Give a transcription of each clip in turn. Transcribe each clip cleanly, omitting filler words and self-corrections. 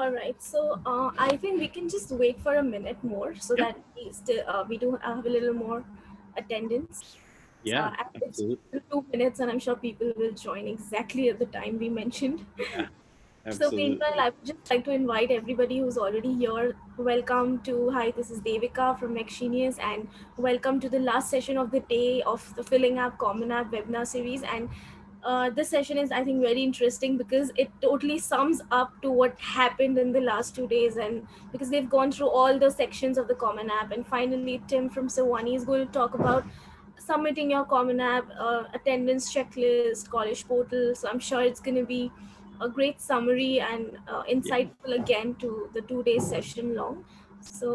All right, so I think we can just wait for a minute more so Yep. that we do have a little more attendance. Yeah, It's absolutely. 2 minutes, and I'm sure people will join exactly at the time we mentioned. Yeah, So meanwhile, absolutely. I would just like to invite everybody who's already here. Welcome to, hi, this is Devika from Genius, and welcome to the last session of the day of the Filling App Common App webinar series. And this session is, I think, very interesting because it totally sums up to what happened in the last 2 days, and because they've gone through all the sections of the Common App. And finally, Tim from Sawani is going to talk about submitting your Common App, attendance checklist, college portal. So I'm sure it's going to be a great summary and Yeah. insightful again to the 2 day session long. So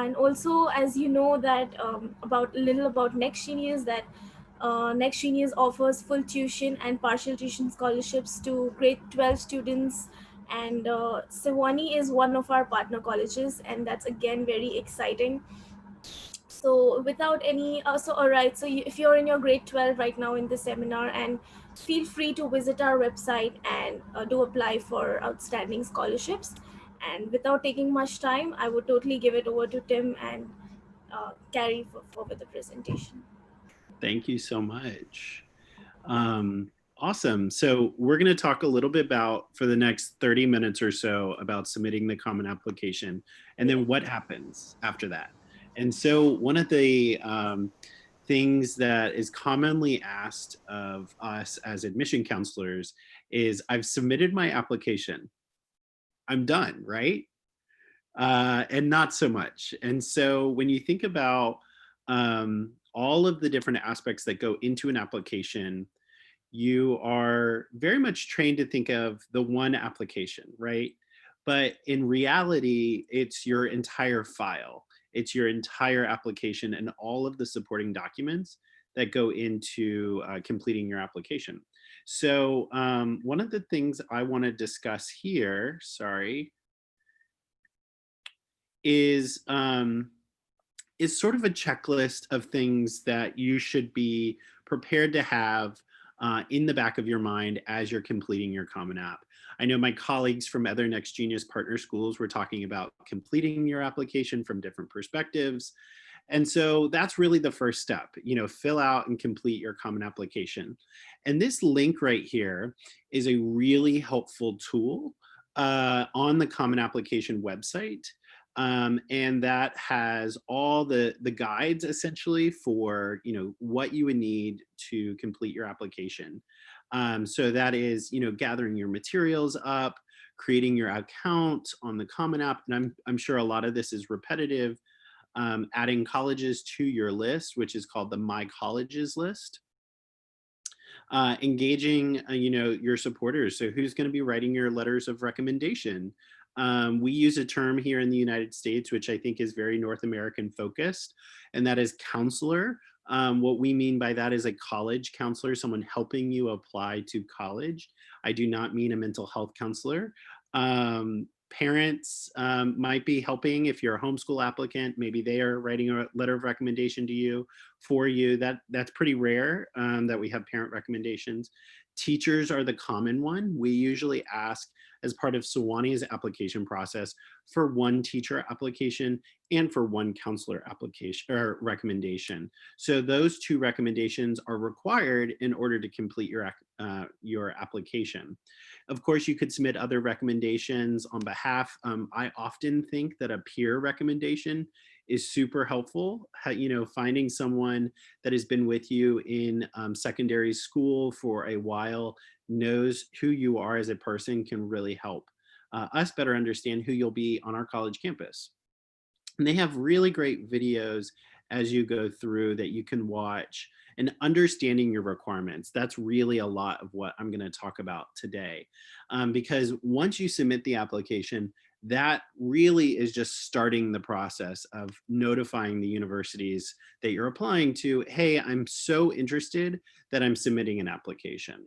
and also, as you know, that about a little about Next Genius, that Next Genius offers full tuition and partial tuition scholarships to grade 12 students, and Sewanee is one of our partner colleges, and that's again very exciting. So without any so all right, so if you're in your grade 12 right now in this seminar, and feel free to visit our website and do apply for outstanding scholarships. And without taking much time, I would totally give it over to Tim and carry forward the presentation. Thank you so much. Awesome. So we're going to talk a little bit about, for the next 30 minutes or so, about submitting the common application and Yeah. then what happens after that. And so one of the things that is commonly asked of us as admission counselors is, I've submitted my application. I'm done, right? And not so much. And so when you think about all of the different aspects that go into an application, you are very much trained to think of the one application, right? But in reality, it's your entire file, it's your entire application and all of the supporting documents that go into completing your application. So one of the things I want to discuss here, sorry, is sort of a checklist of things that you should be prepared to have in the back of your mind as you're completing your Common App. I know my colleagues from other Next Genius partner schools were talking about completing your application from different perspectives. And so that's really the first step, you know, fill out and complete your Common Application. And this link right here is a really helpful tool on the Common Application website. And that has all the guides essentially for, you know, what you would need to complete your application. So that is, you know, gathering your materials up, creating your account on the Common App. And I'm sure a lot of this is repetitive. Adding colleges to your list, which is called the My Colleges list. Engaging, you know, your supporters. So who's going to be writing your letters of recommendation? We use a term here in the United States, which I think is very North American focused, and that is counselor. What we mean by that is a college counselor, someone helping you apply to college. I do not mean a mental health counselor. Parents might be helping if you're a homeschool applicant. Maybe they are writing a letter of recommendation to you for you. That's pretty rare that we have parent recommendations. Teachers are the common one. We usually ask, as part of Sawani's application process, for one teacher application and for one counselor application or recommendation. So those two recommendations are required in order to complete your application. Of course, you could submit other recommendations on behalf. I often think that a peer recommendation is super helpful. You know, finding someone that has been with you in secondary school for a while, knows who you are as a person, can really help us better understand who you'll be on our college campus. And they have really great videos as you go through that you can watch, and understanding your requirements. That's really a lot of what I'm going to talk about today. Because once you submit the application, that really is just starting the process of notifying the universities that you're applying to, hey, I'm so interested that I'm submitting an application.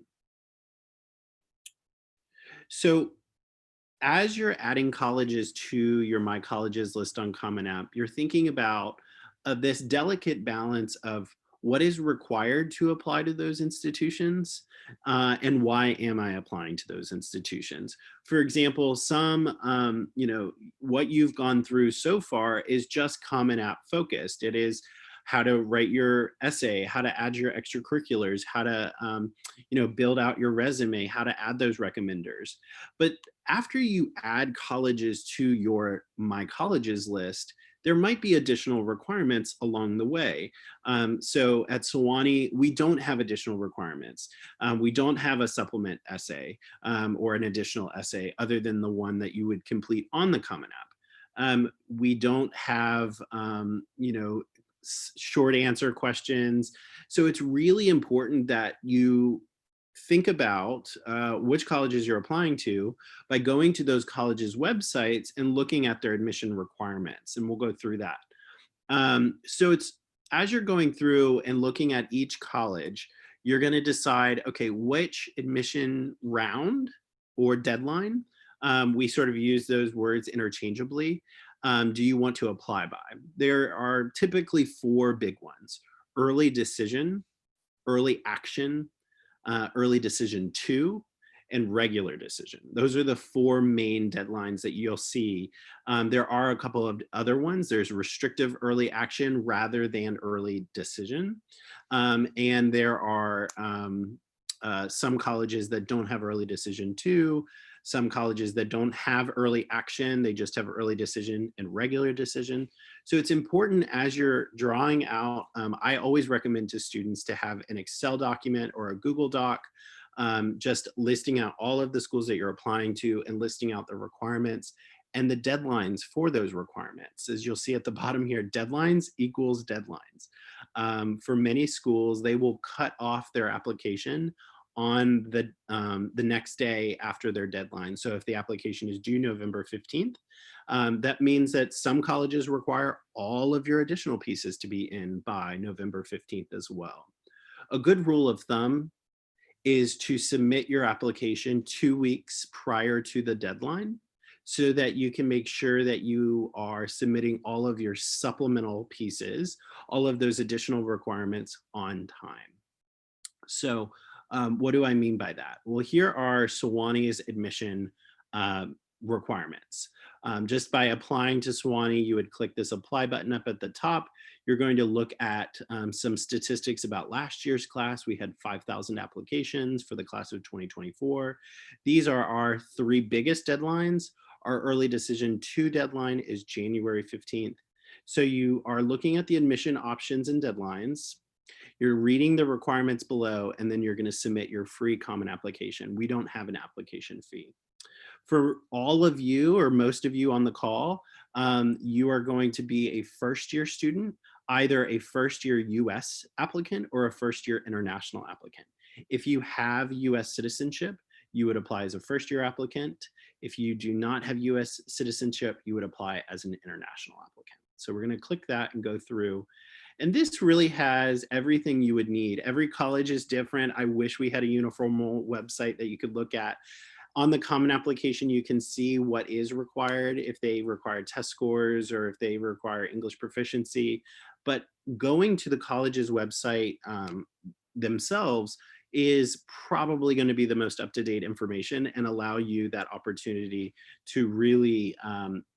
So as you're adding colleges to your My Colleges list on Common App, you're thinking about this delicate balance of what is required to apply to those institutions, and why am I applying to those institutions? For example, what you've gone through so far is just Common App focused. It is how to write your essay, how to add your extracurriculars, how to, build out your resume, how to add those recommenders. But after you add colleges to your My Colleges list, there might be additional requirements along the way. So at Sewanee, we don't have additional requirements. We don't have a supplement essay or an additional essay other than the one that you would complete on the Common App. We don't have, short answer questions. So it's really important that you think about which colleges you're applying to by going to those colleges' websites and looking at their admission requirements. And we'll go through that. So it's as you're going through and looking at each college, you're going to decide, okay, which admission round or deadline, we sort of use those words interchangeably, do you want to apply by? There are typically four big ones: early decision, early action, early decision two, and regular decision. Those are the four main deadlines that you'll see. There are a couple of other ones. There's restrictive early action rather than early decision. And there are some colleges that don't have early decision too, some colleges that don't have early action, they just have early decision and regular decision. So it's important as you're drawing out, I always recommend to students to have an Excel document or a Google Doc, just listing out all of the schools that you're applying to and listing out the requirements and the deadlines for those requirements. As you'll see at the bottom here, deadlines equals deadlines. For many schools, they will cut off their application on the next day after their deadline. So if the application is due November 15th, that means that some colleges require all of your additional pieces to be in by November 15th as well. A good rule of thumb is to submit your application 2 weeks prior to the deadline so that you can make sure that you are submitting all of your supplemental pieces, all of those additional requirements on time. So what do I mean by that? Well, here are Sewanee's admission requirements. Just by applying to Sewanee, you would click this apply button up at the top. You're going to look at some statistics about last year's class. We had 5,000 applications for the class of 2024. These are our three biggest deadlines. Our early decision 2 deadline is January 15th. So you are looking at the admission options and deadlines. You're reading the requirements below, and then you're going to submit your free common application. We don't have an application fee. For all of you or most of you on the call, you are going to be a first-year student, either a first-year US applicant or a first-year international applicant. If you have US citizenship, you would apply as a first-year applicant. If you do not have US citizenship, you would apply as an international applicant. So we're going to click that and go through. And this really has everything you would need. Every college is different. I wish we had a uniform website that you could look at. On the common application, you can see what is required, if they require test scores or if they require English proficiency. But going to the college's website themselves is probably going to be the most up-to-date information and allow you that opportunity to really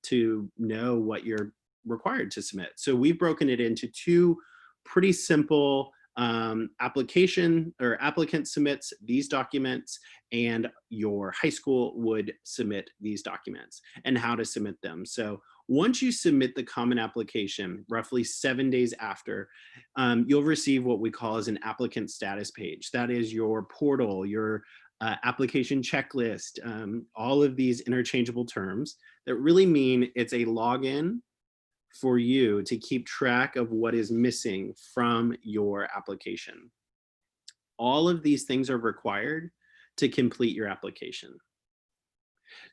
to know what you're required to submit. So we've broken it into 2 pretty simple application or applicant submits these documents and your high school would submit these documents and how to submit them. So once you submit the common application, roughly 7 days after, you'll receive what we call as an applicant status page. That is your portal, your application checklist, all of these interchangeable terms that really mean it's a login for you to keep track of what is missing from your application. All of these things are required to complete your application.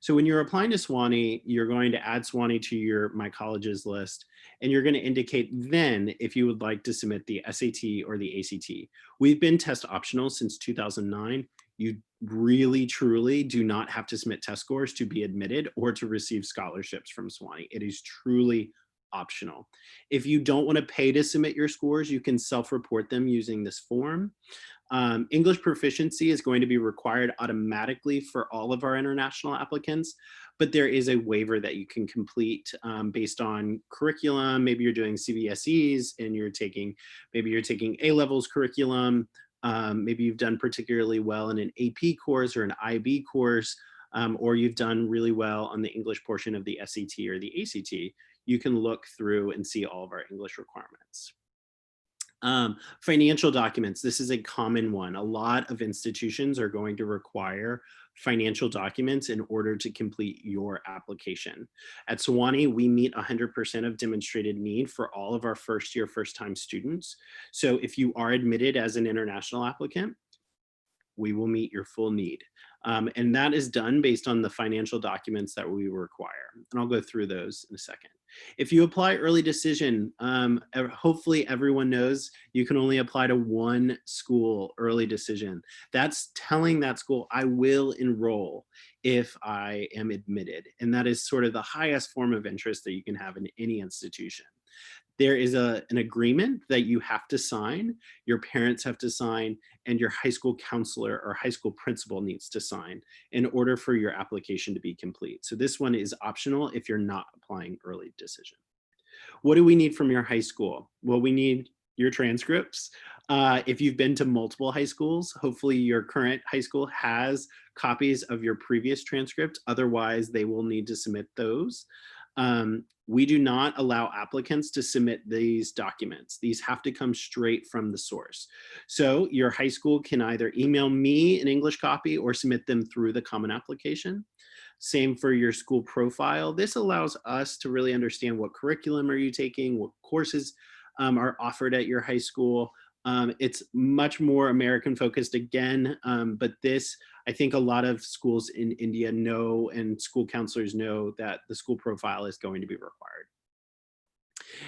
So when you're applying to Sewanee, you're going to add Sewanee to your My Colleges list, and you're going to indicate then if you would like to submit the SAT or the ACT. We've been test optional since 2009. You really, truly do not have to submit test scores to be admitted or to receive scholarships from Sewanee. It is truly optional. If you don't want to pay to submit your scores, you can self-report them using this form. English proficiency is going to be required automatically for all of our international applicants, but there is a waiver that you can complete based on curriculum. Maybe you're doing CBSEs and maybe you're taking A-levels curriculum. Maybe you've done particularly well in an AP course or an IB course, or you've done really well on the English portion of the SAT or the ACT. You can look through and see all of our English requirements. Financial documents, this is a common one. A lot of institutions are going to require financial documents in order to complete your application. At Sewanee, we meet 100% of demonstrated need for all of our first-time students. So if you are admitted as an international applicant, we will meet your full need. And that is done based on the financial documents that we require. And I'll go through those in a second. If you apply early decision, hopefully everyone knows you can only apply to one school early decision. That's telling that school, I will enroll if I am admitted. And that is sort of the highest form of interest that you can have in any institution. There is an agreement that you have to sign, your parents have to sign, and your high school counselor or high school principal needs to sign in order for your application to be complete. So this one is optional if you're not applying early decision. What do we need from your high school? Well, we need your transcripts. If you've been to multiple high schools, hopefully your current high school has copies of your previous transcript. Otherwise, they will need to submit those. We do not allow applicants to submit these documents. These have to come straight from the source. So your high school can either email me an English copy or submit them through the Common application. Same for your school profile. This allows us to really understand what curriculum are you taking, what courses are offered at your high school. It's much more American focused again, but this, I think a lot of schools in India know and school counselors know that the school profile is going to be required.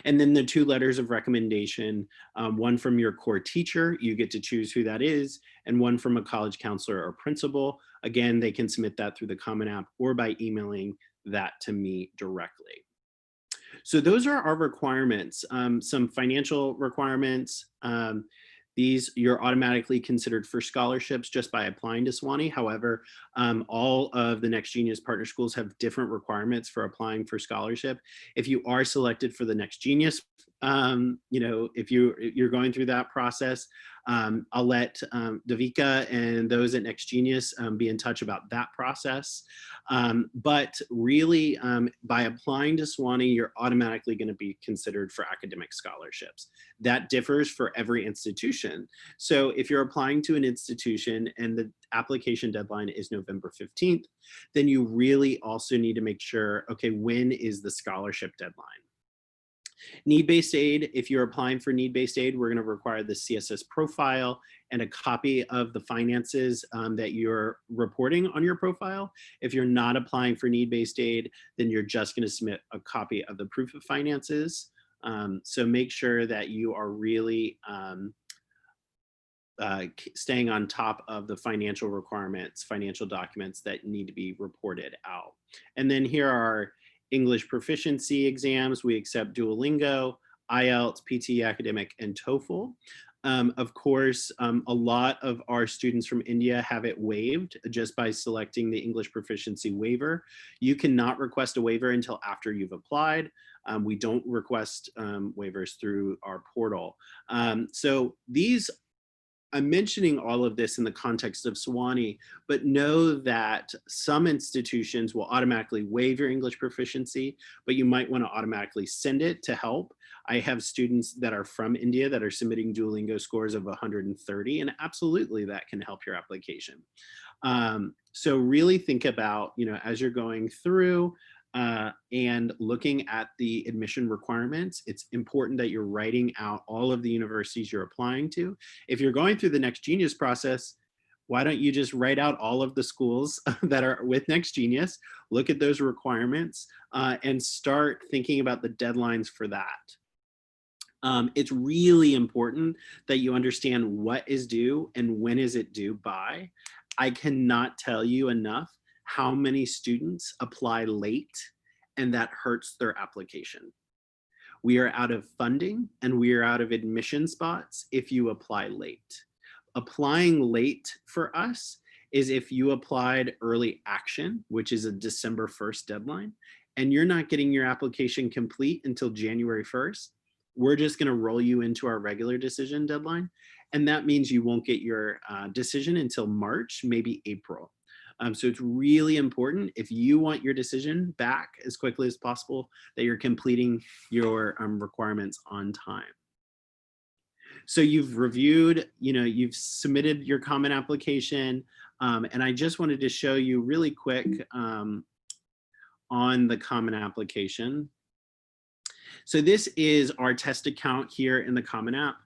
And then the 2 letters of recommendation, one from your core teacher, you get to choose who that is, and one from a college counselor or principal. Again, they can submit that through the Common App or by emailing that to me directly. So those are our requirements. Some financial requirements. These you're automatically considered for scholarships just by applying to Sewanee. However, all of the Next Genius partner schools have different requirements for applying for scholarship. If you are selected for the Next Genius, if you're going through that process, I'll let Davika and those at Next Genius be in touch about that process. But really, by applying to Sewanee, you're automatically going to be considered for academic scholarships. That differs for every institution. So if you're applying to an institution and the application deadline is November 15th, then you really also need to make sure, okay, when is the scholarship deadline? Need-based aid, if you're applying for need-based aid, we're going to require the CSS profile and a copy of the finances that you're reporting on your profile. If you're not applying for need-based aid, then you're just going to submit a copy of the proof of finances. So make sure that you are really staying on top of the financial requirements, financial documents that need to be reported out. And then here are English proficiency exams. We accept Duolingo, IELTS, PT Academic, and TOEFL. Of course, a lot of our students from India have it waived just by selecting the English proficiency waiver. You cannot request a waiver until after you've applied. We don't request waivers through our portal. So I'm mentioning all of this in the context of Sewanee, but know that some institutions will automatically waive your English proficiency, but you might want to automatically send it to help. I have students that are from India that are submitting Duolingo scores of 130, and absolutely that can help your application. So really think about, as you're going through, and looking at the admission requirements, it's important that you're writing out all of the universities you're applying to. If you're going through the Next Genius process, why don't you just write out all of the schools that are with Next Genius, look at those requirements, and start thinking about the deadlines for that. It's really important that you understand what is due and when is it due by. I cannot tell you enough how many students apply late and that hurts their application. We are out of funding and we are out of admission spots if you apply late. Applying late for us is if you applied early action, which is a December 1st deadline, and you're not getting your application complete until January 1st, we're just going to roll you into our regular decision deadline. And that means you won't get your decision until March, maybe April. So it's really important, if you want your decision back as quickly as possible, that you're completing your requirements on time. So you've reviewed, you've submitted your Common application, and I just wanted to show you really quick on the Common application. So this is our test account here in the Common App.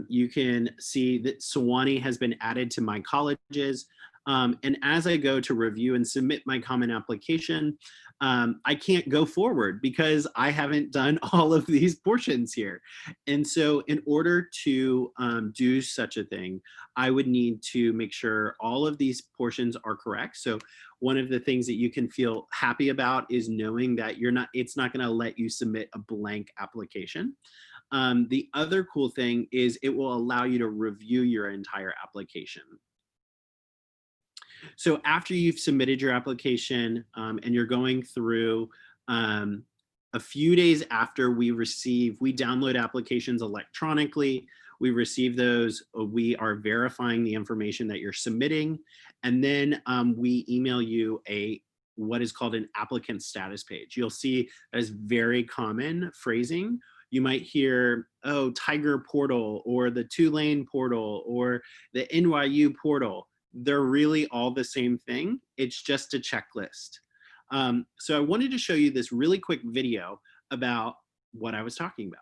You can see that Sewanee has been added to my colleges. And as I go to review and submit my Common application, I can't go forward because I haven't done all of these portions here. And so in order to do such a thing, I would need to make sure all of these portions are correct. So one of the things that you can feel happy about is knowing that it's not going to let you submit a blank application. The other cool thing is it will allow you to review your entire application. So after you've submitted your application and you're going through, a few days after we download applications electronically, we receive those, we are verifying the information that you're submitting, and then we email you what is called an applicant status page. You'll see that is very common phrasing. You might hear, oh, Tiger portal, or the Tulane portal, or the NYU portal. They're really all the same thing. It's just a checklist. So I wanted to show you this really quick video about what I was talking about.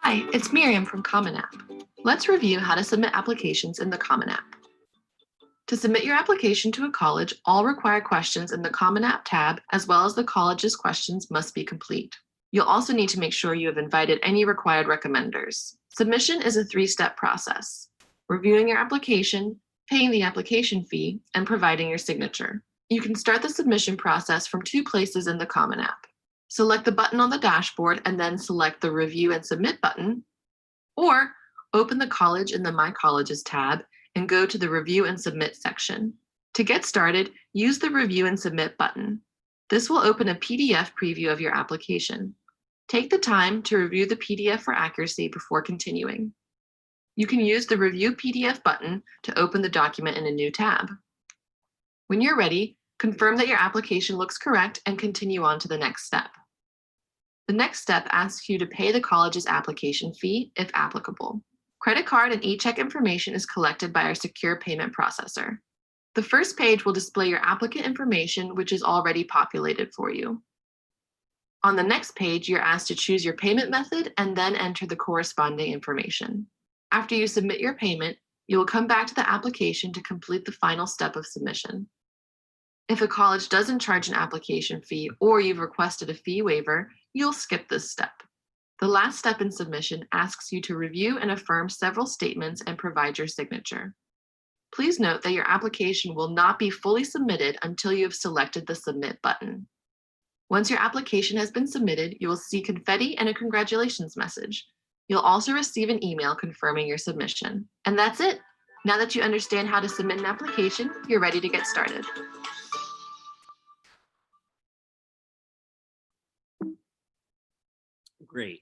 Hi, it's Miriam from CommonApp. Let's review how to submit applications in the CommonApp. To submit your application to a college, all required questions in the CommonApp tab, as well as the college's questions, must be complete. You'll also need to make sure you have invited any required recommenders. Submission is a 3-step process: reviewing your application, paying the application fee, and providing your signature. You can start the submission process from 2 places in the CommonApp. Select the button on the dashboard and then select the Review and Submit button, or open the college in the My Colleges tab and go to the Review and Submit section. To get started, use the Review and Submit button. This will open a PDF preview of your application. Take the time to review the PDF for accuracy before continuing. You can use the Review PDF button to open the document in a new tab. When you're ready, confirm that your application looks correct and continue on to the next step. The next step asks you to pay the college's application fee, if applicable. Credit card and e-check information is collected by our secure payment processor. The first page will display your applicant information, which is already populated for you. On the next page, you're asked to choose your payment method and then enter the corresponding information. After you submit your payment, you will come back to the application to complete the final step of submission. If a college doesn't charge an application fee or you've requested a fee waiver, you'll skip this step. The last step in submission asks you to review and affirm several statements and provide your signature. Please note that your application will not be fully submitted until you have selected the Submit button. Once your application has been submitted, you will see confetti and a congratulations message. You'll also receive an email confirming your submission. And that's it. Now that you understand how to submit an application, you're ready to get started. Great.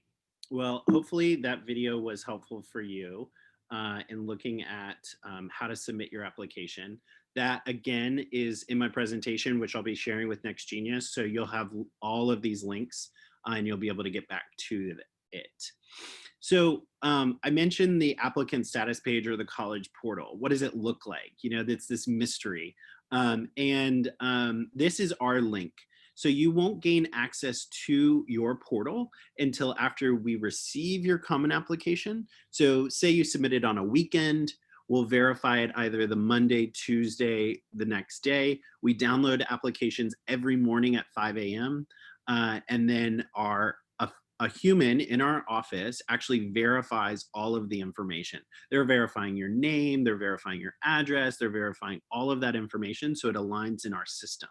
Well, hopefully that video was helpful for you in looking at how to submit your application. That, again, is in my presentation, which I'll be sharing with Next Genius. So you'll have all of these links and you'll be able to get back to it. So I mentioned the applicant status page or the college portal. What does it look like? It's this mystery. This is our link. So you won't gain access to your portal until after we receive your Common application. So say you submit it on a weekend, we'll verify it either the Monday, Tuesday, the next day. We download applications every morning at 5 a.m. And then our a human in our office actually verifies all of the information. They're verifying your name, they're verifying your address, they're verifying all of that information so it aligns in our system.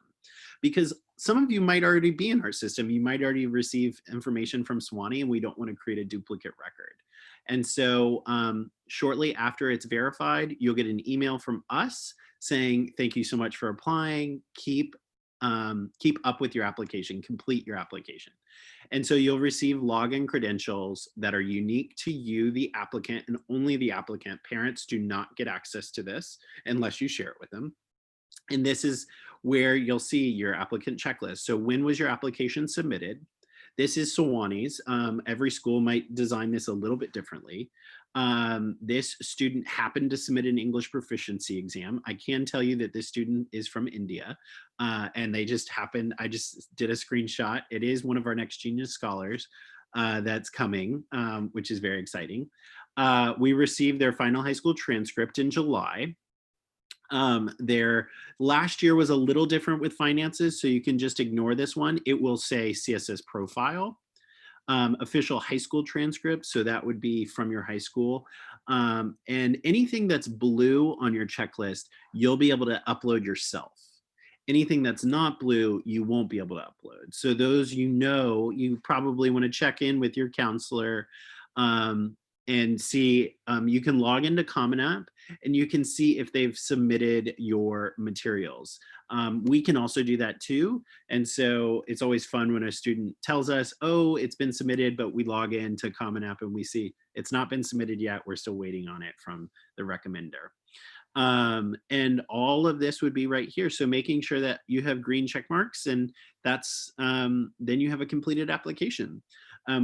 Because some of you might already be in our system, you might already receive information from Swanee, and we don't want to create a duplicate record. And so shortly after it's verified, you'll get an email from us saying, thank you so much for applying, keep up with your application, complete your application. And so you'll receive login credentials that are unique to you, the applicant, and only the applicant. Parents do not get access to this unless you share it with them. And this is where you'll see your applicant checklist. So when was your application submitted? This is Sewanee's. Every school might design this a little bit differently. This student happened to submit an English proficiency exam. I can tell you that this student is from India, and they just happened, I just did a screenshot. It is one of our Next Genius Scholars that's coming, which is very exciting. We received their final high school transcript in July. Their last year was a little different with finances, so you can just ignore this one. It will say CSS profile, official high school transcript, so that would be from your high school. And anything that's blue on your checklist, you'll be able to upload yourself. Anything that's not blue, you won't be able to upload. So those, you probably want to check in with your counselor and see, you can log into CommonApp and you can see if they've submitted your materials. We can also do that too. And so it's always fun when a student tells us, oh, it's been submitted, but we log into CommonApp and we see it's not been submitted yet. We're still waiting on it from the recommender. And all of this would be right here. So making sure that you have green check marks, and that's, then you have a completed application.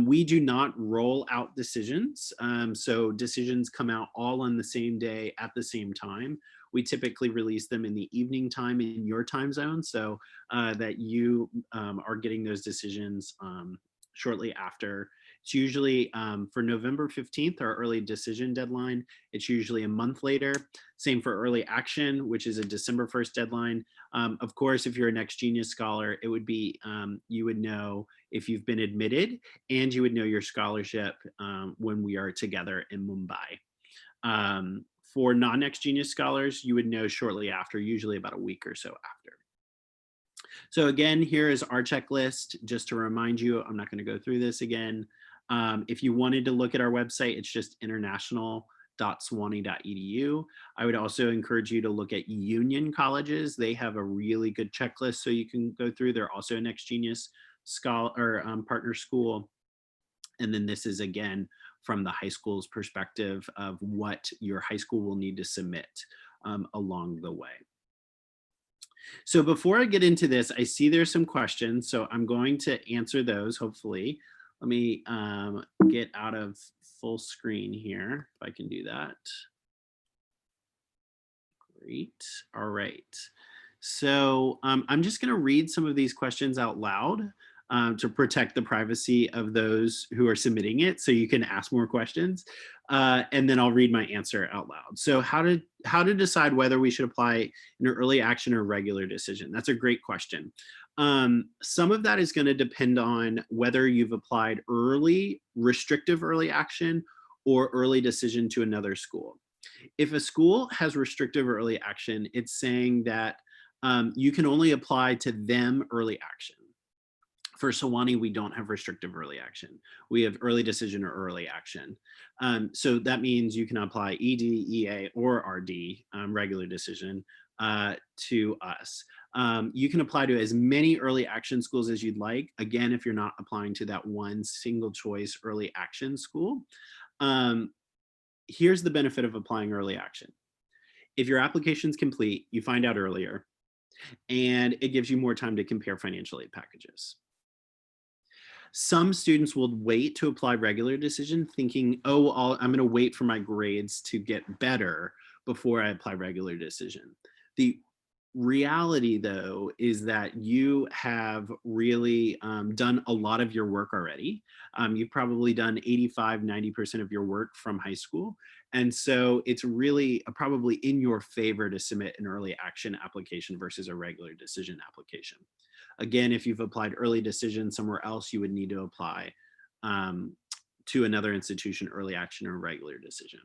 We do not roll out decisions. So decisions come out all on the same day at the same time. We typically release them in the evening time in your time zone, so that you are getting those decisions shortly after. It's usually for November 15th, our early decision deadline. It's usually a month later. Same for early action, which is a December 1st deadline. Of course, if you're a Next Genius Scholar, it would be, you would know if you've been admitted, and you would know your scholarship when we are together in Mumbai. For non-Next Genius Scholars, you would know shortly after, usually about a week or so after. So again, here is our checklist. Just to remind you, I'm not going to go through this again. If you wanted to look at our website, it's just international.swanee.edu. I would also encourage you to look at Union colleges. They have a really good checklist so you can go through. They're also a Next Genius Scholar or partner school. And then this is again from the high school's perspective of what your high school will need to submit along the way. So before I get into this, I see there's some questions, so I'm going to answer those, hopefully. Let me get out of full screen here, if I can do that. Great, all right. So I'm just gonna read some of these questions out loud to protect the privacy of those who are submitting it, so you can ask more questions. And then I'll read my answer out loud. So how to decide whether we should apply an early action or regular decision? That's a great question. Some of that is going to depend on whether you've applied early, restrictive early action, or early decision to another school. If a school has restrictive early action, it's saying that you can only apply to them early action. For Sewanee, we don't have restrictive early action. We have early decision or early action. So that means you can apply ED, EA, or RD, regular decision, to us. You can apply to as many early action schools as you'd like. Again, if you're not applying to that one single choice early action school. Here's the benefit of applying early action. If your application's complete, you find out earlier, and it gives you more time to compare financial aid packages. Some students will wait to apply regular decision thinking, oh, I'm gonna wait for my grades to get better before I apply regular decision. The reality though is that you have really done a lot of your work already. You've probably done 85–90% of your work from high school. And so it's really probably in your favor to submit an early action application versus a regular decision application. Again, if you've applied early decision somewhere else, you would need to apply to another institution, early action or regular decision.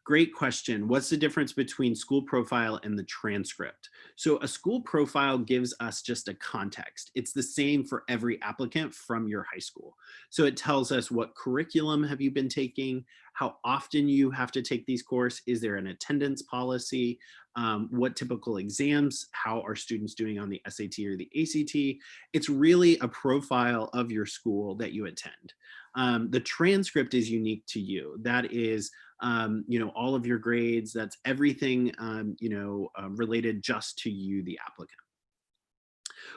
Great question. What's the difference between school profile and the transcript? So a school profile gives us just a context. It's the same for every applicant from your high school. So it tells us what curriculum have you been taking, how often you have to take these courses, is there an attendance policy, what typical exams, how are students doing on the SAT or the ACT. It's really a profile of your school that you attend. The transcript is unique to you. That is all of your grades, that's everything, related just to you, the applicant.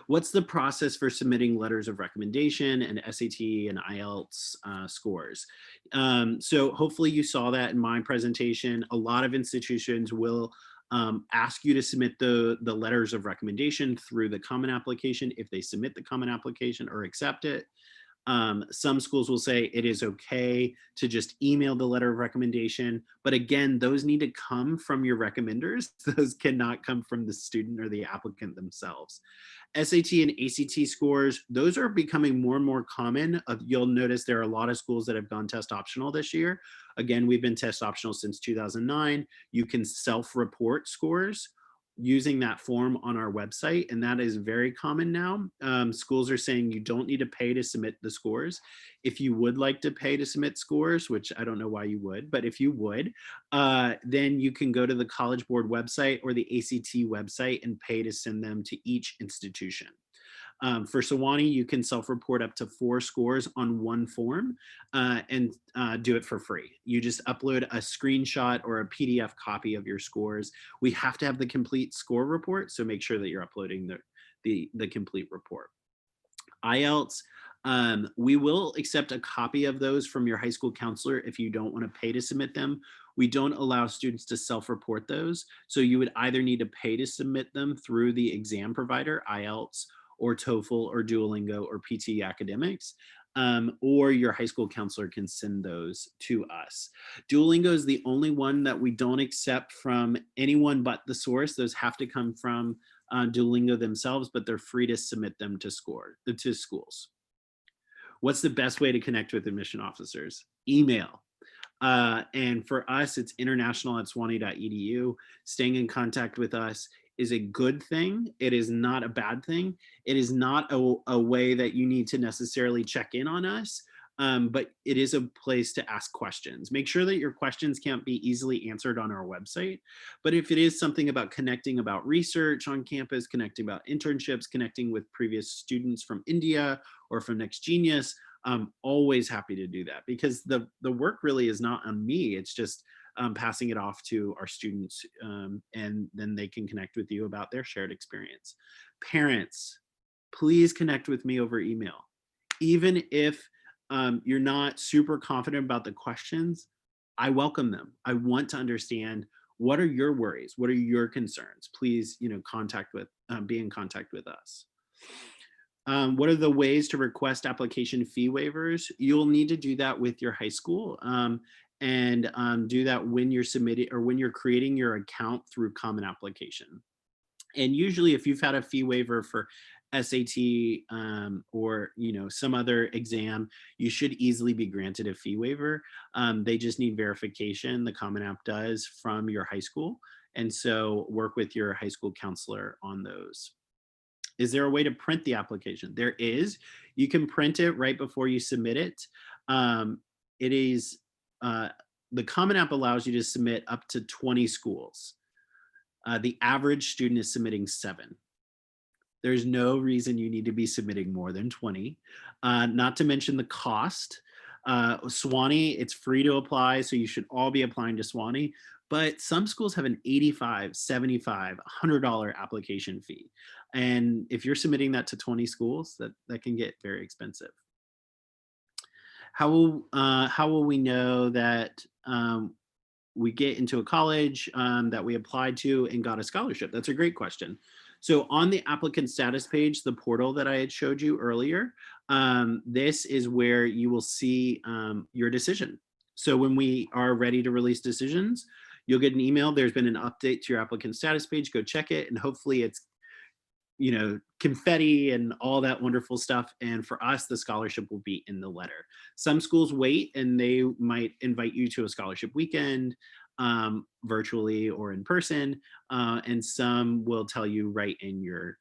What's the process for submitting letters of recommendation and SAT and IELTS scores? So hopefully you saw that in my presentation. A lot of institutions will ask you to submit the letters of recommendation through the Common Application if they submit the Common Application or accept it. Some schools will say it is okay to just email the letter of recommendation. But again, those need to come from your recommenders. Those cannot come from the student or the applicant themselves. SAT and ACT scores, those are becoming more and more common. You'll notice there are a lot of schools that have gone test optional this year. Again, we've been test optional since 2009. You can self-report scores using that form on our website, and that is very common now. Schools are saying you don't need to pay to submit the scores. If you would like to pay to submit scores, which I don't know why you would, but if you would, then you can go to the College Board website or the ACT website and pay to send them to each institution. For Sewanee, you can self-report up to 4 scores on one form and do it for free. You just upload a screenshot or a PDF copy of your scores. We have to have the complete score report, so make sure that you're uploading the complete report. IELTS, we will accept a copy of those from your high school counselor if you don't want to pay to submit them. We don't allow students to self-report those, so you would either need to pay to submit them through the exam provider, IELTS, or TOEFL, or Duolingo, or PT Academics, or your high school counselor can send those to us. Duolingo is the only one that we don't accept from anyone but the source. Those have to come from Duolingo themselves, but they're free to submit them to schools. What's the best way to connect with admission officers? Email. And for us, it's international@sewanee.edu. Staying in contact with us is a good thing. It is not a bad thing. It is not a way that you need to necessarily check in on us, but it is a place to ask questions. Make sure that your questions can't be easily answered on our website. But if it is something about connecting about research on campus, connecting about internships, connecting with previous students from India or from Next Genius, I'm always happy to do that, because the work really is not on me. It's just passing it off to our students, and then they can connect with you about their shared experience. Parents, please connect with me over email. Even if you're not super confident about the questions, I welcome them. I want to understand, what are your worries? What are your concerns? Please, be in contact with us. What are the ways to request application fee waivers? You'll need to do that with your high school, and do that when you're submitting or when you're creating your account through Common Application. And usually if you've had a fee waiver for SAT or some other exam, you should easily be granted a fee waiver. They just need verification, the Common App does, from your high school. And so work with your high school counselor on those. Is there a way to print the application? There is. You can print it right before you submit it. It is, the Common App allows you to submit up to 20 schools. The average student is submitting 7. There's no reason you need to be submitting more than 20. Not to mention the cost. Sewanee, it's free to apply, so you should all be applying to Sewanee. But some schools have an $85, $75, $100 application fee. And if you're submitting that to 20 schools, that can get very expensive. How will we know that we get into a college that we applied to and got a scholarship? That's a great question. So on the applicant status page, the portal that I had showed you earlier, this is where you will see your decision. So when we are ready to release decisions, you'll get an email. There's been an update to your applicant status page. Go check it, and hopefully it's confetti and all that wonderful stuff. And for us, the scholarship will be in the letter. Some schools wait and they might invite you to a scholarship weekend, virtually or in person, and some will tell you right in your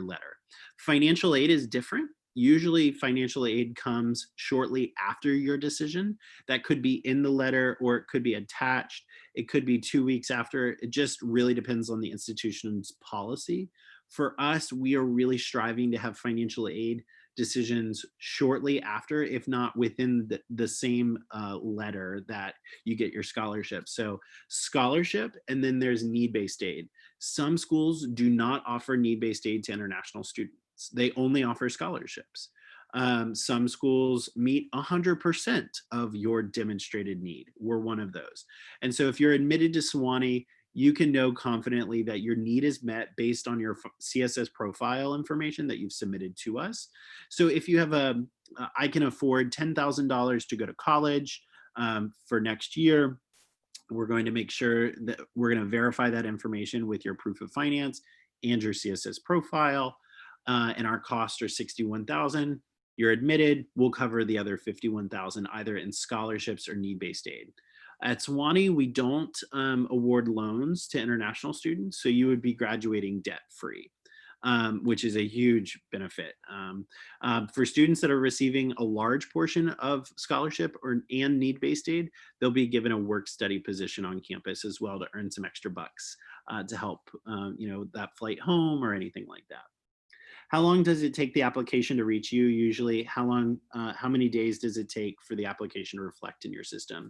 letter. Financial aid is different. Usually financial aid comes shortly after your decision. That could be in the letter or it could be attached. It could be 2 weeks after. It just really depends on the institution's policy. For us, we are really striving to have financial aid decisions shortly after, if not within the same letter that you get your scholarship. So scholarship, and then there's need-based aid. Some schools do not offer need-based aid to international students. They only offer scholarships. Some schools meet 100% of your demonstrated need. We're one of those. And so if you're admitted to Sewanee, you can know confidently that your need is met based on your CSS profile information that you've submitted to us. So if you have I can afford $10,000 to go to college for next year, we're going to make sure that we're going to verify that information with your proof of finance and your CSS profile. And our costs are $61,000. You're admitted, we'll cover the other $51,000 either in scholarships or need-based aid. At Sewanee, we don't award loans to international students, so you would be graduating debt-free, which is a huge benefit. For students that are receiving a large portion of scholarship and need-based aid, they'll be given a work-study position on campus as well to earn some extra bucks to help that flight home or anything like that. How long does it take the application to reach you? Usually, how many days does it take for the application to reflect in your system?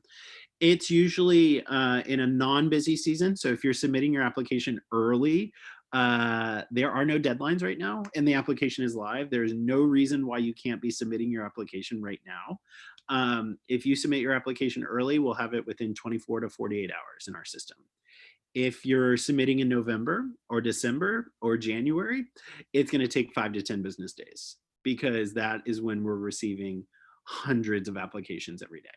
It's usually in a non-busy season. So if you're submitting your application early, there are no deadlines right now and the application is live. There's no reason why you can't be submitting your application right now. If you submit your application early, we'll have it within 24 to 48 hours in our system. If you're submitting in November or December or January, it's going to take 5 to 10 business days because that is when we're receiving hundreds of applications every day.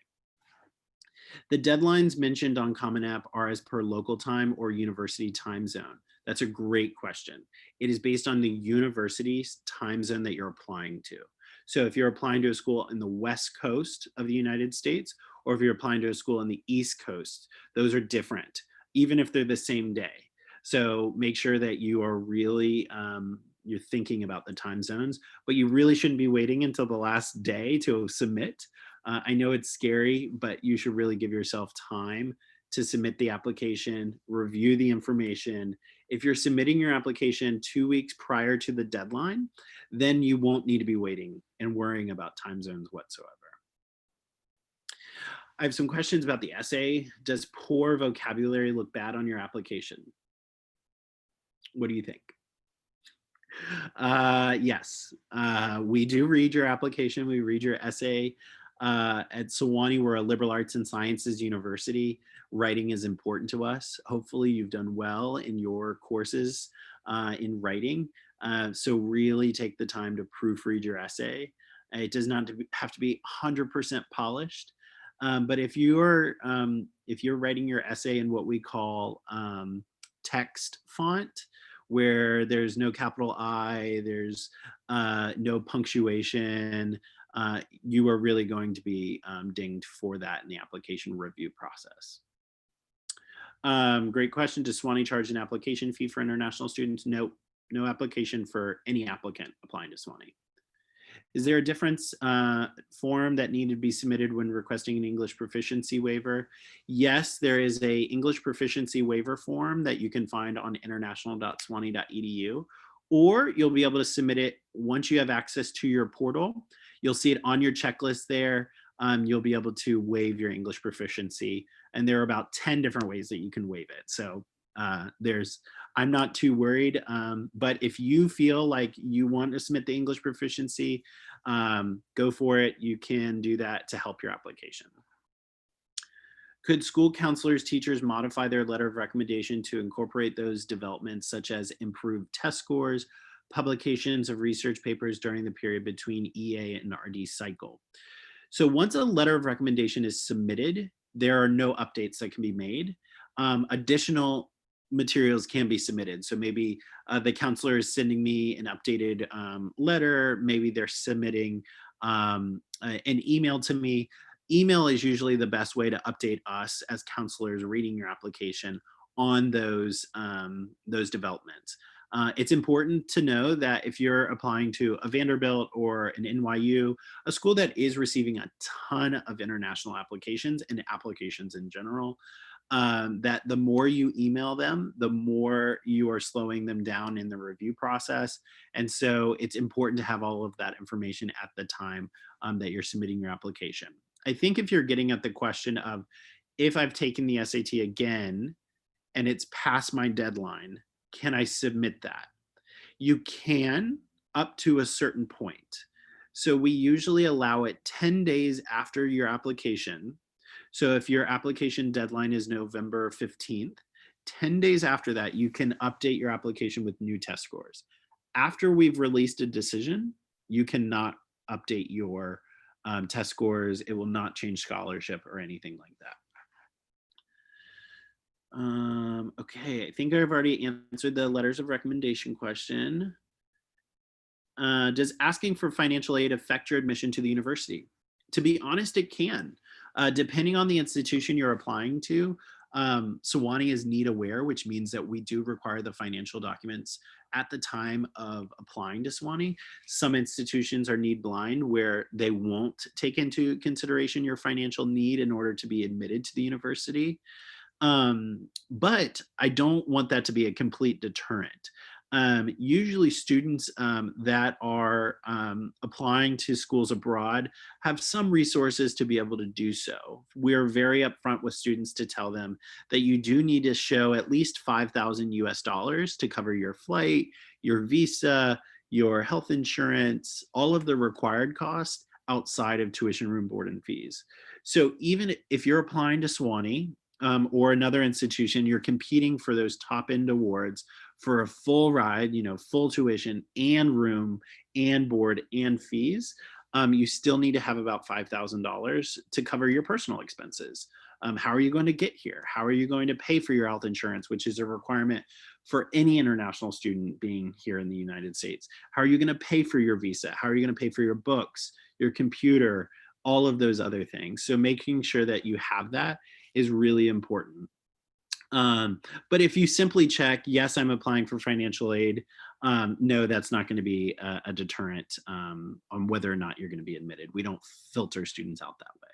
The deadlines mentioned on CommonApp are as per local time or university time zone. That's a great question. It is based on the university's time zone that you're applying to. So if you're applying to a school in the West Coast of the United States, or if you're applying to a school in the East Coast, those are different, even if they're the same day. So make sure that you are really, you're thinking about the time zones, but you really shouldn't be waiting until the last day to submit. I know it's scary, but you should really give yourself time to submit the application, review the information. If you're submitting your application 2 weeks prior to the deadline, then you won't need to be waiting and worrying about time zones whatsoever. I have some questions about the essay. Does poor vocabulary look bad on your application? What do you think? Yes, we do read your application. We read your essay. At Sewanee, we're a liberal arts and sciences university. Writing is important to us. Hopefully you've done well in your courses in writing. So really take the time to proofread your essay. It does not have to be 100% polished. But if you're writing your essay in what we call text font, where there's no capital I, there's no punctuation, you are really going to be dinged for that in the application review process. Great question. Does Sewanee charge an application fee for international students? No, no application for any applicant applying to Sewanee. Is there a difference form that needed to be submitted when requesting an English proficiency waiver? Yes, there is a English proficiency waiver form that you can find on international.sewanee.edu, or you'll be able to submit it once you have access to your portal. You'll see it on your checklist there. You'll be able to waive your English proficiency, and there are about 10 different ways that you can waive it. So I'm not too worried, but if you feel like you want to submit the English proficiency, go for it. You can do that to help your application. Could school counselors, teachers modify their letter of recommendation to incorporate those developments, such as improved test scores, publications of research papers during the period between EA and RD cycle? So once a letter of recommendation is submitted, there are no updates that can be made. Additional materials can be submitted. So maybe the counselor is sending me an updated letter. Maybe they're submitting an email to me. Email is usually the best way to update us as counselors reading your application on those developments. It's important to know that if you're applying to a Vanderbilt or an NYU, a school that is receiving a ton of international applications and applications in general, that the more you email them, the more you are slowing them down in the review process. And so it's important to have all of that information at the time that you're submitting your application. I think if you're getting at the question of, if I've taken the SAT again and it's past my deadline, can I submit that? You can, up to a certain point. So we usually allow it 10 days after your application. So if your application deadline is November 15th, 10 days after that, you can update your application with new test scores. After we've released a decision, you cannot update your test scores. It will not change scholarship or anything like that. Okay, I think I've already answered the letters of recommendation question. Does asking for financial aid affect your admission to the university? To be honest, it can. Depending on the institution you're applying to, Sewanee is need aware, which means that we do require the financial documents at the time of applying to Sewanee. Some institutions are need blind, where they won't take into consideration your financial need in order to be admitted to the university. But I don't want that to be a complete deterrent. Usually students that are applying to schools abroad have some resources to be able to do so. We're very upfront with students to tell them that you do need to show at least 5,000 US dollars to cover your flight, your visa, your health insurance, all of the required costs outside of tuition, room, board, and fees. So even if you're applying to Sewanee, or another institution, you're competing for those top end awards for a full ride, full tuition and room and board and fees. You still need to have about $5,000 to cover your personal expenses. How are you going to get here? How are you going to pay for your health insurance, which is a requirement for any international student being here in the United States? How are you going to pay for your visa? How are you going to pay for your books, your computer, all of those other things? So making sure that you have that is really important. But if you simply check, yes, I'm applying for financial aid, no, that's not going to be a deterrent on whether or not you're going to be admitted. We don't filter students out that way.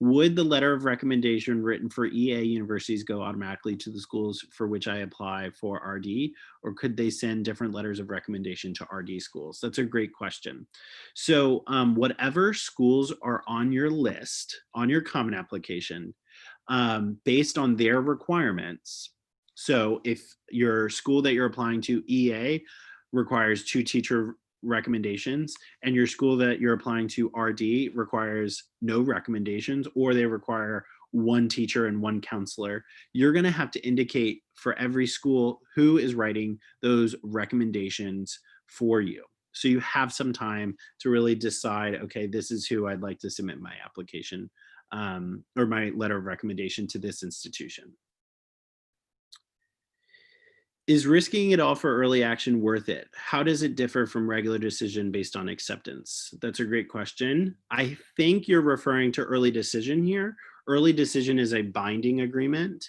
Would the letter of recommendation written for EA universities go automatically to the schools for which I apply for RD, or could they send different letters of recommendation to RD schools? That's a great question. So whatever schools are on your list, on your Common application, based on their requirements. So if your school that you're applying to, EA, requires 2 teacher recommendations, and your school that you're applying to, RD, requires no recommendations, or they require 1 teacher and 1 counselor, you're going to have to indicate for every school who is writing those recommendations for you. So you have some time to really decide, okay, this is who I'd like to submit my application or my letter of recommendation to this institution. Is risking it all for early action worth it? How does it differ from regular decision based on acceptance? That's a great question. I think you're referring to early decision here. Early decision is a binding agreement.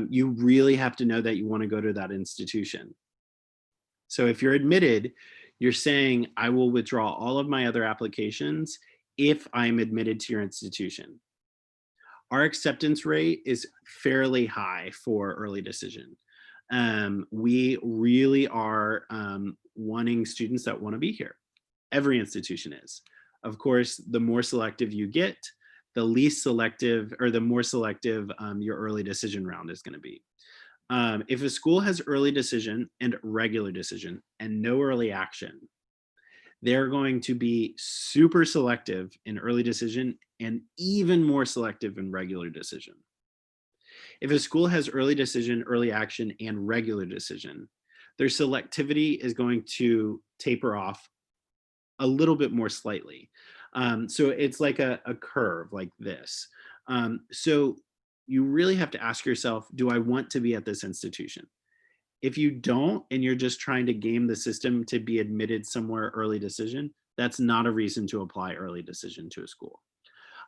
You really have to know that you want to go to that institution. So if you're admitted, you're saying, I will withdraw all of my other applications if I'm admitted to your institution. Our acceptance rate is fairly high for early decision. We really are wanting students that want to be here. Every institution is. Of course, the more selective you get, the least selective, or the more selective your early decision round is going to be. If a school has early decision and regular decision and no early action, they're going to be super selective in early decision and even more selective in regular decision. If a school has early decision, early action, and regular decision, their selectivity is going to taper off a little bit more slightly. So it's like a curve like this. So you really have to ask yourself, do I want to be at this institution? If you don't, and you're just trying to game the system to be admitted somewhere early decision, that's not a reason to apply early decision to a school.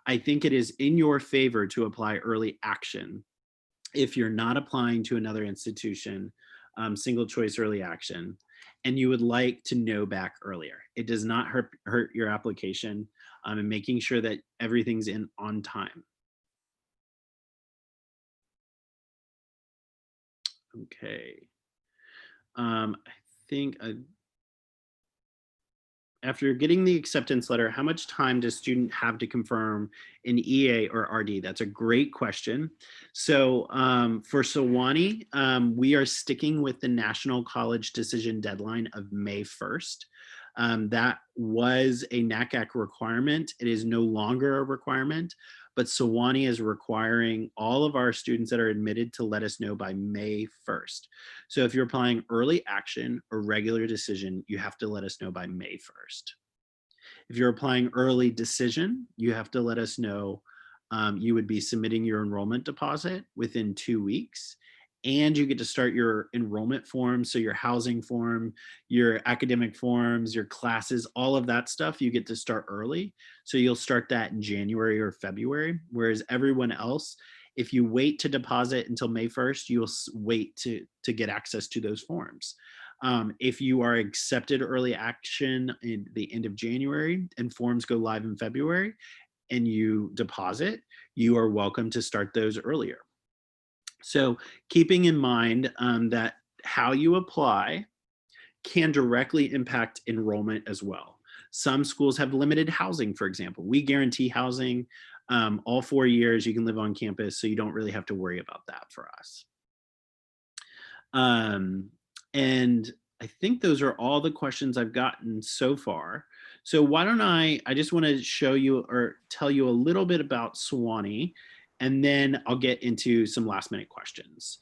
I think it is in your favor to apply early action if you're not applying to another institution, single choice early action, and you would like to know back earlier. It does not hurt your application, and making sure that everything's in on time. Okay. I think after getting the acceptance letter, how much time does student have to confirm an EA or RD? That's a great question. So for Sewanee, we are sticking with the National College Decision deadline of May 1st. That was a NACAC requirement. It is no longer a requirement, but Sewanee is requiring all of our students that are admitted to let us know by May 1st. So if you're applying early action or regular decision, you have to let us know by May 1st. If you're applying early decision, you have to let us know. You would be submitting your enrollment deposit within 2 weeks, and you get to start your enrollment form. So your housing form, your academic forms, your classes, all of that stuff, you get to start early. So you'll start that in January or February, whereas everyone else, if you wait to deposit until May 1st, you'll wait to get access to those forms. If you are accepted early action in the end of January and forms go live in February and you deposit, you are welcome to start those earlier. So keeping in mind that how you apply can directly impact enrollment as well. Some schools have limited housing, for example. We guarantee housing all 4 years. You can live on campus, so you don't really have to worry about that for us. And I think those are all the questions I've gotten so far. So why don't I just want to show you or tell you a little bit about Sewanee, and then I'll get into some last minute questions.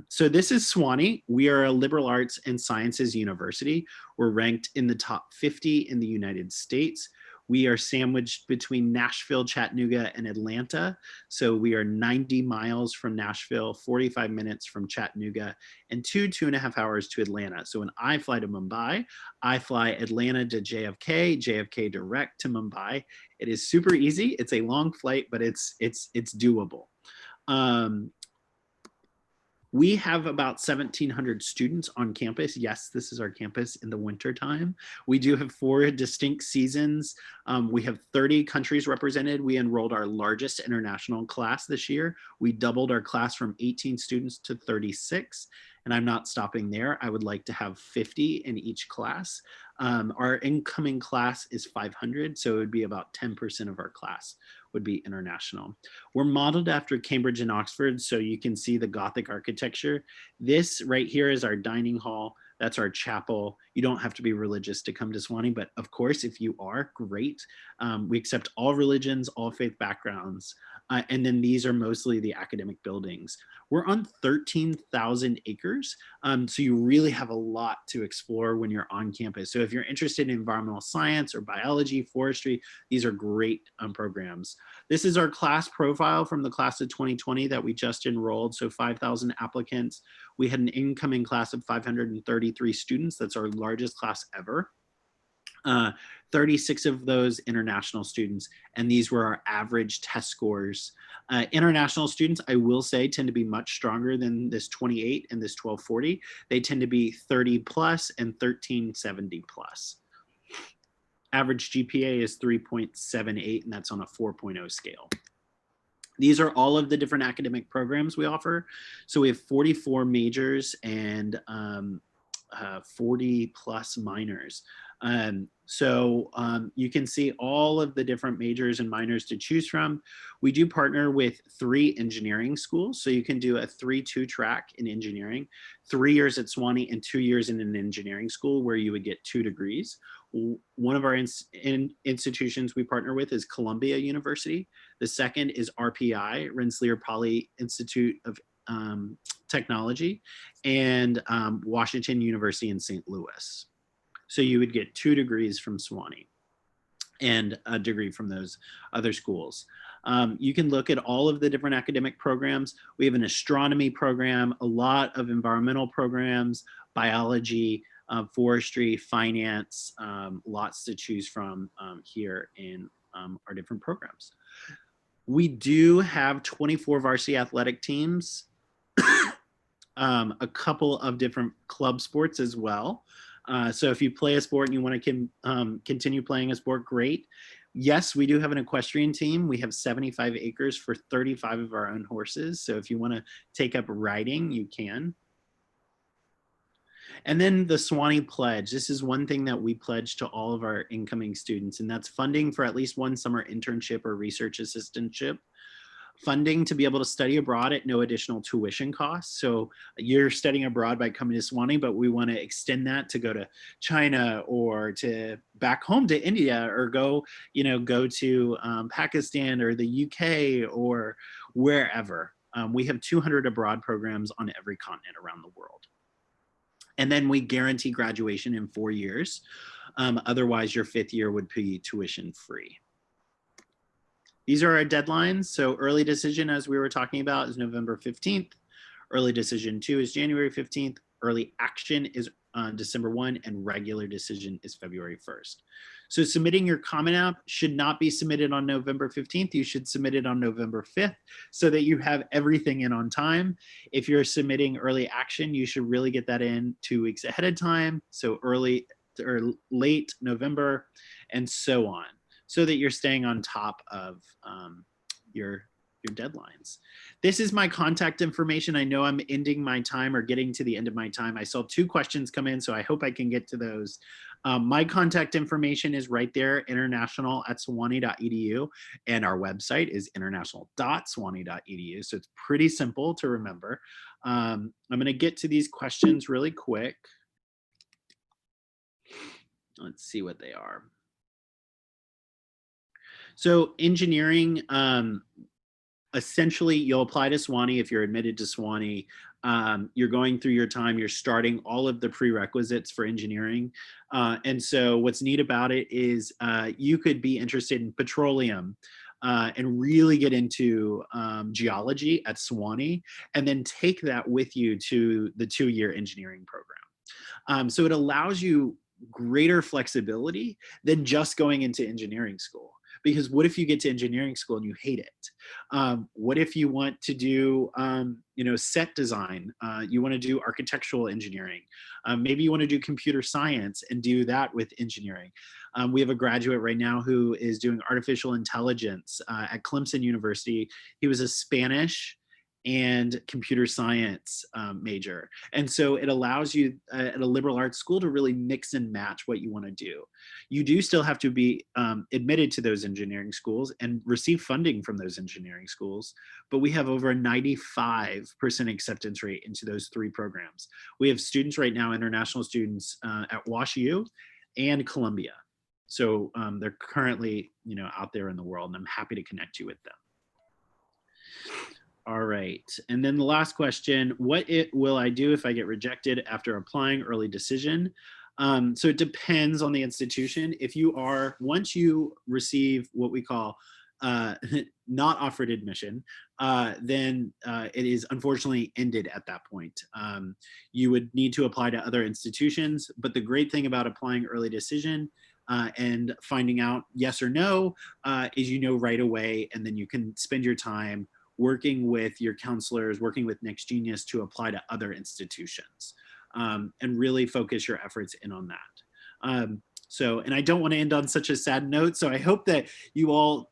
So this is Sewanee. We are a liberal arts and sciences university. We're ranked in the top 50 in the United States. We are sandwiched between Nashville, Chattanooga, and Atlanta. So we are 90 miles from Nashville, 45 minutes from Chattanooga, and 2.5 hours to Atlanta. So when I fly to Mumbai, I fly Atlanta to JFK, JFK direct to Mumbai. It is super easy. It's a long flight, but it's doable. We have about 1,700 students on campus. Yes, this is our campus in the wintertime. We do have 4 distinct seasons. We have 30 countries represented. We enrolled our largest international class this year. We doubled our class from 18 students to 36. And I'm not stopping there. I would like to have 50 in each class. Our incoming class is 500, so it would be about 10% of our class would be international. We're modeled after Cambridge and Oxford, so you can see the Gothic architecture. This right here is our dining hall. That's our chapel. You don't have to be religious to come to Sewanee, but of course, if you are, great. We accept all religions, all faith backgrounds. And then these are mostly the academic buildings. We're on 13,000 acres, so you really have a lot to explore when you're on campus. So if you're interested in environmental science or biology, forestry, these are great programs. This is our class profile from the class of 2020 that we just enrolled, so 5,000 applicants. We had an incoming class of 533 students. That's our largest class ever. 36 of those international students, and these were our average test scores. International students, I will say, tend to be much stronger than this 28 and this 1240. They tend to be 30 plus and 1370 plus. Average GPA is 3.78, and that's on a 4.0 scale. These are all of the different academic programs we offer. So we have 44 majors and 40 plus minors. You can see all of the different majors and minors to choose from. We do partner with 3 engineering schools. So you can do a 3-2 track in engineering, 3 years at Sewanee and 2 years in an engineering school where you would get 2 degrees. One of our institutions we partner with is Columbia University. The second is RPI, Rensselaer Poly Institute of Technology, and Washington University in St. Louis. So you would get 2 degrees from Sewanee and a degree from those other schools. You can look at all of the different academic programs. We have an astronomy program, a lot of environmental programs, biology, forestry, finance, lots to choose from here in our different programs. We do have 24 varsity athletic teams, a couple of different club sports as well. So if you play a sport and you want to continue playing a sport, great. Yes, we do have an equestrian team. We have 75 acres for 35 of our own horses. So if you want to take up riding, you can. And then the Swanee Pledge. This is one thing that we pledge to all of our incoming students, and that's funding for at least one summer internship or research assistantship. Funding to be able to study abroad at no additional tuition costs. So you're studying abroad by coming to Swanee, but we want to extend that to go to China or to back home to India, or go to Pakistan or the UK or wherever. We have 200 abroad programs on every continent around the world. And then we guarantee graduation in 4 years. Otherwise, your 5th year would be tuition free. These are our deadlines. So early decision, as we were talking about, is November 15th. Early decision 2 is January 15th. Early action is December 1, and regular decision is February 1st. So submitting your Common App should not be submitted on November 15th. You should submit it on November 5th so that you have everything in on time. If you're submitting early action, you should really get that in 2 weeks ahead of time. So early or late November, and so on, so that you're staying on top of your deadlines. This is my contact information. I know I'm ending my time or getting to the end of my time. I saw 2 questions come in, so I hope I can get to those. My contact information is right there, international@sewanee.edu, and our website is international.sewanee.edu. So it's pretty simple to remember. I'm going to get to these questions really quick. Let's see what they are. So engineering, essentially you'll apply to Swanee if you're admitted to Swanee. You're going through your time, you're starting all of the prerequisites for engineering. And so what's neat about it is you could be interested in petroleum and really get into geology at Swanee, and then take that with you to the 2-year engineering program. So it allows you greater flexibility than just going into engineering school. Because what if you get to engineering school and you hate it? What if you want to do, set design? You want to do architectural engineering. Maybe you want to do computer science and do that with engineering. We have a graduate right now who is doing artificial intelligence at Clemson University. He was a Spanish and computer science major. And so it allows you at a liberal arts school to really mix and match what you want to do. You do still have to be admitted to those engineering schools and receive funding from those engineering schools, but we have over a 95% acceptance rate into those 3 programs. We have students right now, international students at WashU and Columbia. So they're currently, out there in the world, and I'm happy to connect you with them. All right. And then the last question, what will I do if I get rejected after applying? Early decision. So it depends on the institution. Once you receive what we call not offered admission, then it is unfortunately ended at that point. You would need to apply to other institutions, but the great thing about applying early decision and finding out yes or no is right away, and then you can spend your time working with your counselors, working with Next Genius to apply to other institutions, and really focus your efforts in on that. And I don't want to end on such a sad note, so I hope that you all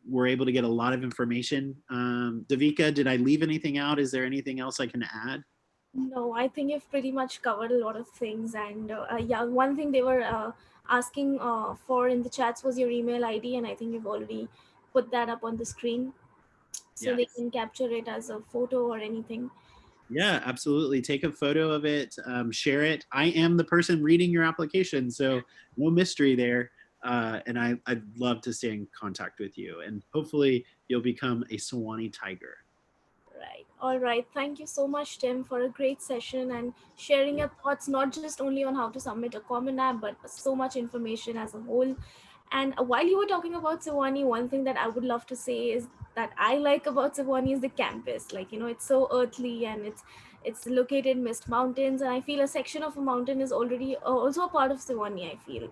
were able to get a lot of information. Davika, did I leave anything out? Is there anything else I can add? No, I think you've pretty much covered a lot of things. And one thing they were asking for in the chats was your email ID, and I think you've already put that up on the screen, so Yes. they can capture it as a photo or anything. Yeah, absolutely. Take a photo of it, share it. I am the person reading your application, so no mystery there. And I'd love to stay in contact with you, and hopefully you'll become a Sewanee Tiger. Right. All right. Thank you so much, Tim, for a great session and sharing your thoughts, not just only on how to submit a Common App, but so much information as a whole. And while you were talking about Sewanee, one thing that I would love to say is that I like about Sewanee is the campus. Like, it's so earthly, and it's located in Mist Mountains, and I feel a section of a mountain is already also a part of Sewanee, I feel.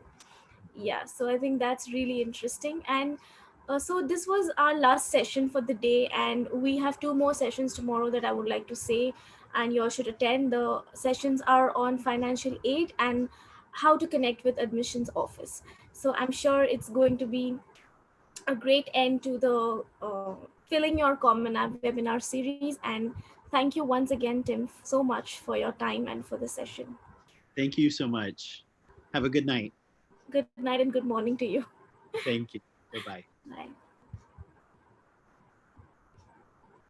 Yeah, so I think that's really interesting. And so this was our last session for the day, and we have two more sessions tomorrow that I would like to say, and you all should attend. The sessions are on financial aid and how to connect with admissions office. So I'm sure it's going to be a great end to the filling your common app webinar series. And thank you once again, Tim, so much for your time and for the session. Thank you so much. Have a good night. Good night and good morning to you. Thank you. Bye-bye. Bye.